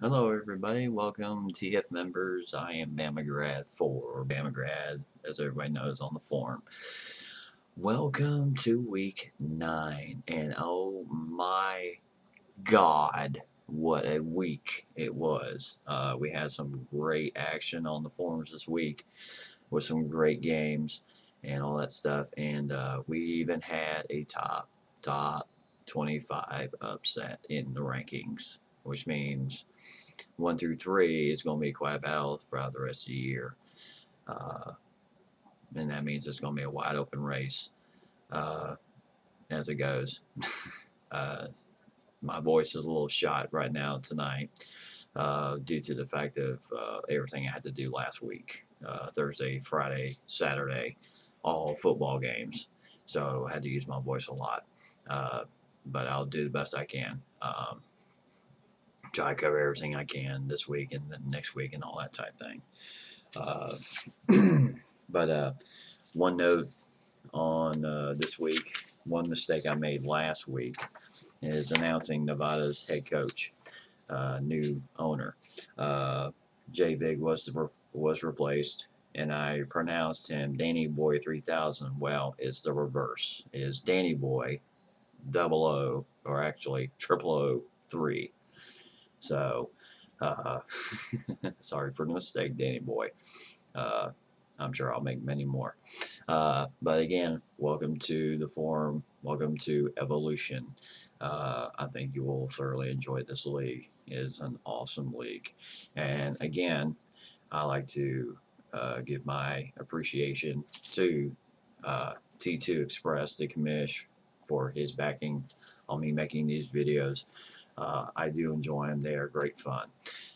Hello, everybody. Welcome, TF members. I am BamaGrad4, or BamaGrad, as everybody knows on the forum. Welcome to week 9, and oh my God, what a week it was. We had some great action on the forums this week with some great games and all that stuff, and we even had a top 25 upset in the rankings, which means 1 through 3 is going to be quite a battle throughout the rest of the year. Uh, and that means it's going to be a wide open race uh, as it goes. uh, my voice is a little shot right now tonight due to the fact of everything I had to do last week. Thursday, Friday, Saturday, all football games. So I had to use my voice a lot. But I'll do the best I can. Try to cover everything I can this week and then next week and all that type thing. But one note on this week, one mistake I made last week is announcing Nevada's head coach, new owner. Jay Big was replaced, and I pronounced him Danny Boy 3000. Well, it's the reverse. It is Danny Boy 00, or actually 003. So, uh, sorry for the mistake, Danny Boy. Uh, I'm sure I'll make many more. But again, welcome to the forum. Welcome to Evolution. I think you will thoroughly enjoy this league. It is an awesome league. And again, I like to give my appreciation to T2 Express, the commish, for his backing on me making these videos. I do enjoy them. They are great fun.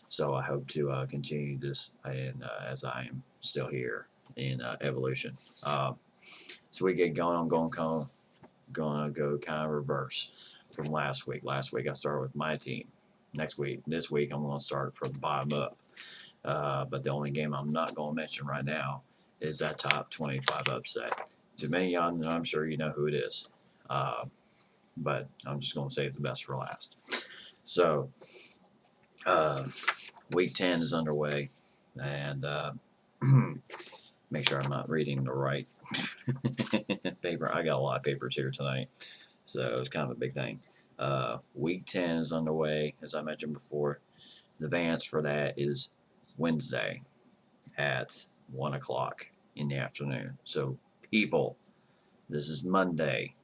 So I hope to continue this and as I am still here in Evolution. So we get going. I'm gonna go kind of reverse from last week. Last week I started with my team. This week I'm gonna start from the bottom up. But the only game I'm not gonna mention right now is that top 25 upset. To many of y'all, I'm sure you know who it is. But I'm just gonna save the best for last. So uh, week 10 is underway, and make sure I'm not reading the right paper. I got a lot of papers here tonight, so it's kind of a big thing. Week 10 is underway, as I mentioned before. The advance for that is Wednesday at 1 o'clock in the afternoon. So, people, this is Monday.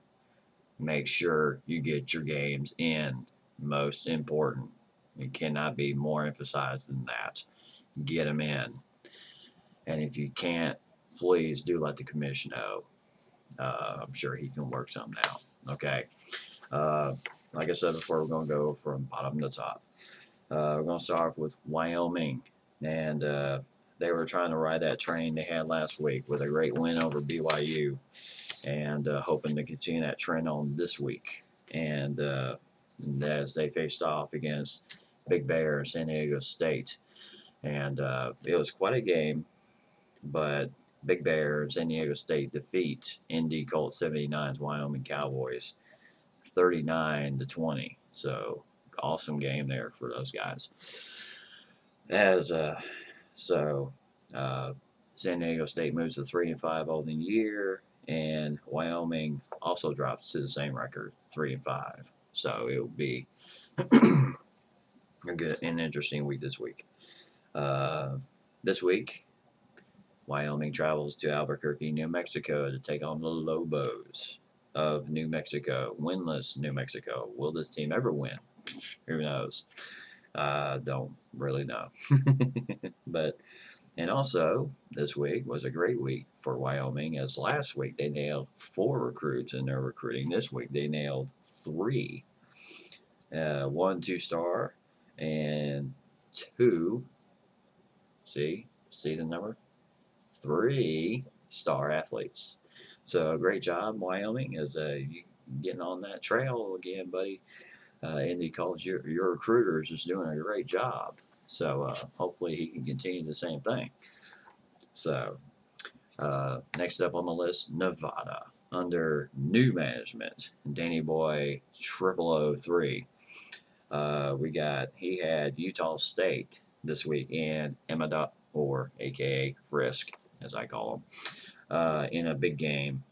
Make sure you get your games in. Most important. It cannot be more emphasized than that. Get them in. And if you can't, please do let the commission know. I'm sure he can work something out. Okay. Like I said before, we're going to go from bottom to top. We're going to start off with Wyoming. And they were trying to ride that train they had last week with a great win over BYU. And hoping to continue that trend on this week. And as they faced off against Big Bear and San Diego State. And it was quite a game, but Big Bear and San Diego State defeat ND Colt 79's Wyoming Cowboys 39-20. So awesome game there for those guys. As so San Diego State moves to 3-5 all the year, and Wyoming also drops to the same record, 3-5. So it will be a good and interesting week this week. This week, Wyoming travels to Albuquerque, New Mexico to take on the Lobos of New Mexico, winless New Mexico. Will this team ever win? Who knows? Don't really know. And also, this week was a great week for Wyoming, as last week they nailed 4 recruits in their recruiting. This week they nailed 3. 1 2-star and 2, see the number? 3-star athletes. So great job, Wyoming, as you getting on that trail again, buddy. Indy College, your recruiter is just doing a great job. So hopefully he can continue the same thing. So next up on the list, Nevada under new management, Danny Boy 0003. He had Utah State this week and Emma or aka Frisk, as I call him, in a big game.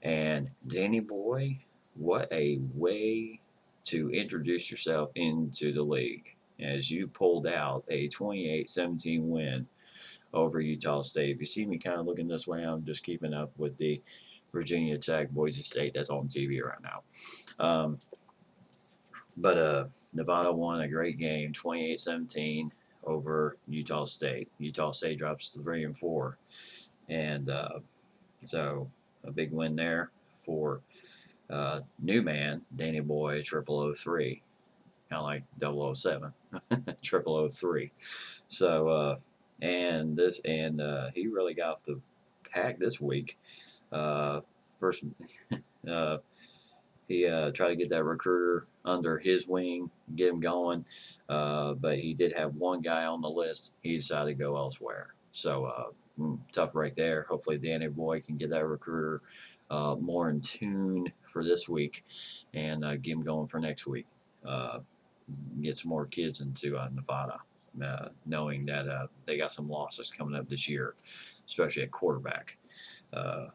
And Danny Boy, what a way to introduce yourself into the league as you pulled out a 28-17 win over Utah State. If you see me kind of looking this way, I'm just keeping up with the Virginia Tech Boise State that's on TV right now. But Nevada won a great game, 28-17 over Utah State. Utah State drops 3-4, and so a big win there for new man Danny Boy 0003, kind of like 007, 0003. So he really got off the pack this week. First, he tried to get that recruiter under his wing, get him going, but he did have one guy on the list. He decided to go elsewhere. So tough right there. Hopefully Danny Boy can get that recruiter more in tune for this week and get him going for next week. Get some more kids into Nevada, knowing that they got some losses coming up this year, especially at quarterback.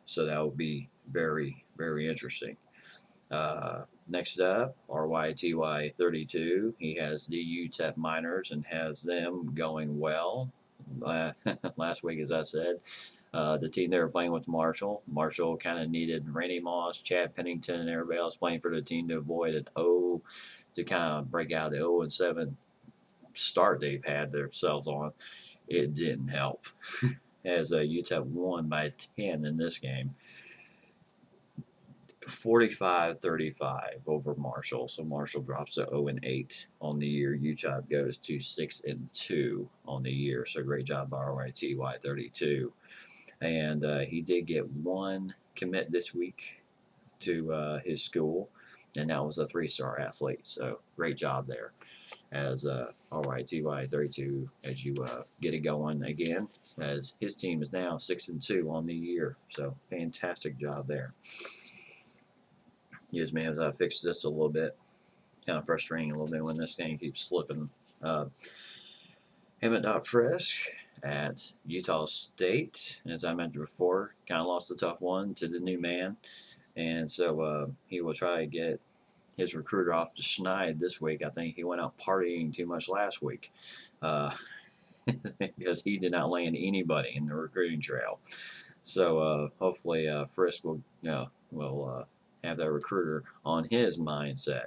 So that will be very, very interesting. Next up, RYTY 32. He has the UTEP Miners and has them going well. Last week, as I said, the team they were playing with Marshall. Marshall kind of needed Randy Moss, Chad Pennington, and everybody else playing for the team to avoid to kind of break out the 0-7 start they've had themselves on. It didn't help, as UTEP won by 10 in this game. 45-35 over Marshall. So Marshall drops to 0-8 on the year. UTEP goes to 6-2 on the year. So great job by RYTY 32. And he did get one commit this week to his school, and that was a 3-star athlete. So great job there as RYTY 32 as you get it going again, as his team is now 6-2 on the year. So fantastic job there. Excuse me as I fix this a little bit. Kind of frustrating a little bit when this thing keeps slipping. Emmett Frisk at Utah State, as I mentioned before, kind of lost a tough one to the new man. And so he will try to get his recruiter off to Schneid this week. I think he went out partying too much last week because he did not land anybody in the recruiting trail. So hopefully Frisk will have that recruiter on his mindset.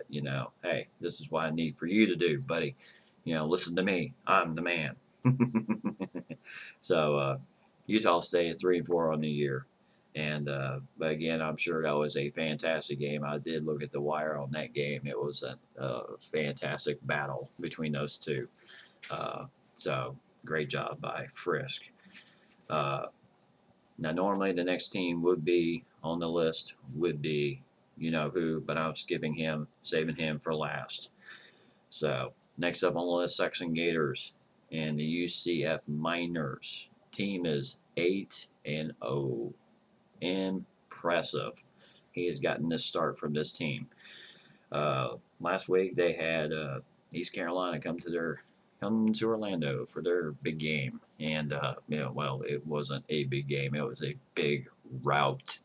Hey, this is what I need for you to do, buddy. Listen to me. I'm the man. So Utah State is 3-4 on the year. And but again, I'm sure that was a fantastic game. I did look at the wire on that game. It was a fantastic battle between those two. So great job by Frisk. Now, normally the next team would be on the list, would be who, but I'm skipping him, saving him for last. So next up on the list, Saxon Gators and the UCF Miners. Team is 8-0. Impressive. He has gotten this start from this team. Last week they had East Carolina come to Orlando for their big game, and it wasn't a big game. It was a big rout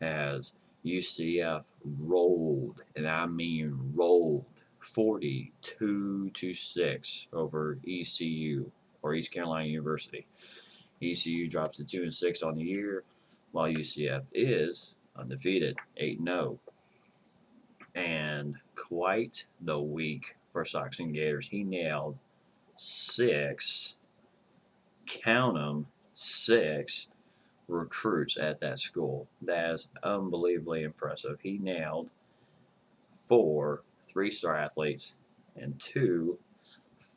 as UCF rolled, and I mean rolled, 42-6 over ECU, or East Carolina University. ECU drops to 2-6 on the year, while UCF is undefeated, 8-0. And quite the week for Saxon Gators. He nailed 6, count them, 6 recruits at that school. That is unbelievably impressive. He nailed 4 3-star athletes and 2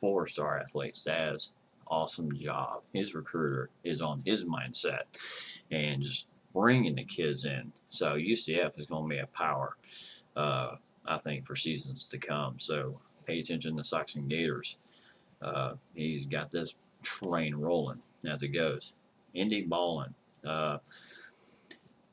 4-star athletes. That is awesome job. His recruiter is on his mindset and just bringing the kids in. So UCF is going to be a power, I think, for seasons to come. So pay attention to Saxon Gators. He's got this train rolling as it goes. Indy Ballin.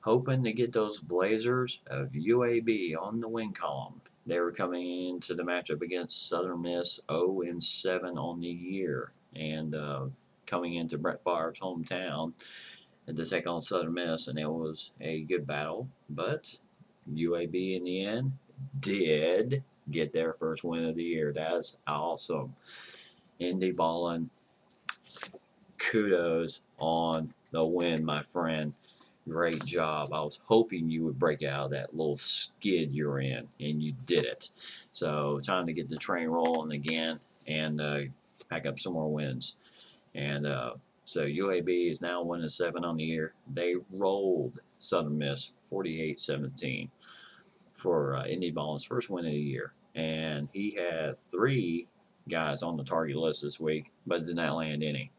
Hoping to get those Blazers of UAB on the win column. they were coming into the matchup against Southern Miss 0-7 on the year, and coming into Brett Favre's hometown and to take on Southern Miss, and it was a good battle. But UAB in the end did get their first win of the year. That's awesome. Indy Ballin, kudos on the win, my friend. Great job. I was hoping you would break out of that little skid you're in, and you did it. So time to get the train rolling again and pack up some more wins. And so UAB is now 1-7 on the year. They rolled Southern Miss 48-17 for Indy Ballin's first win of the year. And he had 3 guys on the target list this week, but did not land any.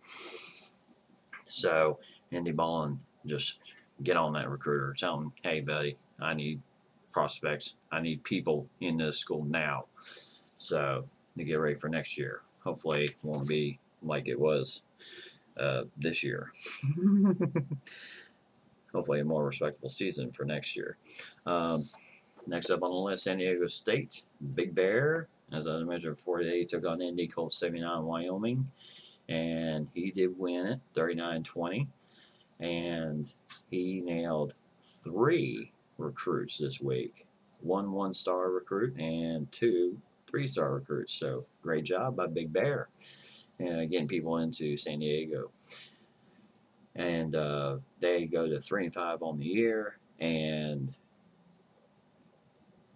So Indy Ballin, just get on that recruiter. Tell him, hey, buddy, I need prospects. I need people in this school now. So to get ready for next year. Hopefully it won't be like it was this year. Hopefully a more respectable season for next year. Next up on the list, San Diego State. Big Bear, as I mentioned before, they took on Indy Colts 79 Wyoming. And he did win it 39-20. And he nailed 3 recruits this week. 1 1-star recruit and 2 3-star recruits. So great job by Big Bear. And getting people into San Diego. And they go to 3-5 on the year, and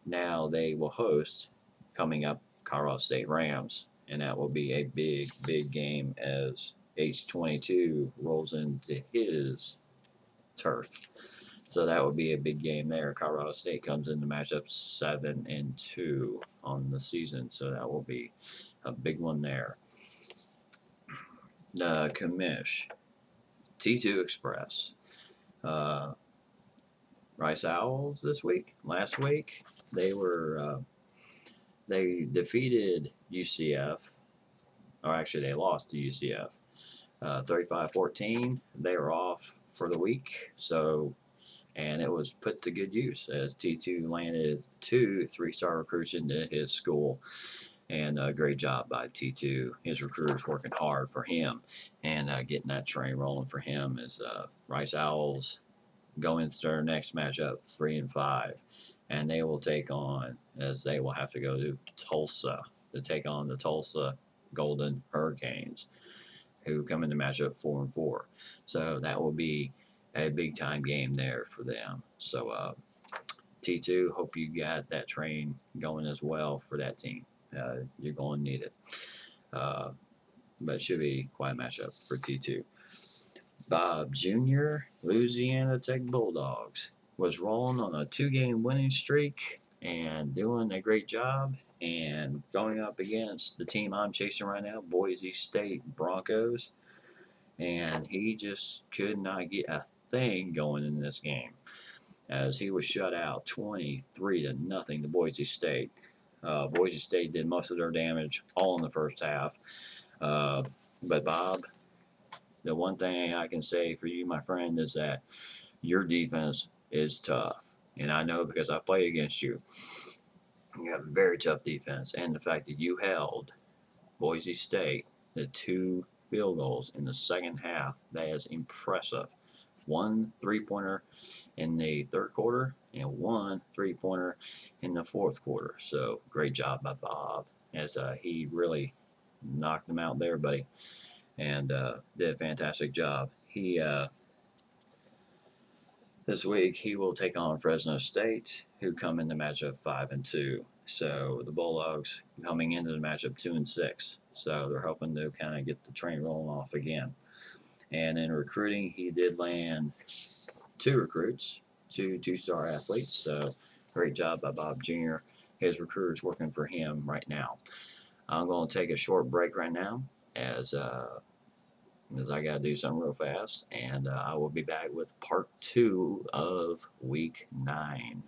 now they will host coming up Colorado State Rams, and that will be a big game as H22 rolls into his turf. So that will be a big game there. Colorado State comes in the matchup 7-2 on the season, so that will be a big one there. The commish, T2 Express, Rice Owls this week. Last week they were they defeated UCF, or actually they lost to UCF, 35-14. They were off for the week, so and it was put to good use as T2 landed 2 3-star recruits into his school. And a great job by T2. His recruiters working hard for him and getting that train rolling for him as Rice Owls go into their next matchup 3-5. And they will take on, as they will have to go to Tulsa to take on the Tulsa Golden Hurricanes, who come into matchup 4-4. So that will be a big time game there for them. So T2, hope you got that train going as well for that team. You're going to need it. But it should be quite a matchup for T2. Bob Jr., Louisiana Tech Bulldogs, was rolling on a 2-game winning streak and doing a great job and going up against the team I'm chasing right now, Boise State Broncos. And he just could not get a thing going in this game as he was shut out 23-0 to Boise State. Boise State did most of their damage all in the first half. But Bob, the one thing I can say for you, my friend, is that your defense is tough. And I know because I play against you. You have a very tough defense. And the fact that you held Boise State to 2 field goals in the second half, that is impressive. 1 3-pointer in the third quarter and 1 3-pointer in the fourth quarter. So great job by Bob as he really knocked them out there, buddy, and did a fantastic job. He this week he will take on Fresno State, who come in the matchup 5-2. So the Bulldogs coming into the matchup 2-6. So they're hoping to kind of get the train rolling off again. And in recruiting, he did land 2 recruits, 2 2-star athletes. So great job by Bob Jr. His recruiter's working for him right now. I'm going to take a short break right now as I got to do something real fast. And I will be back with part 2 of week 9.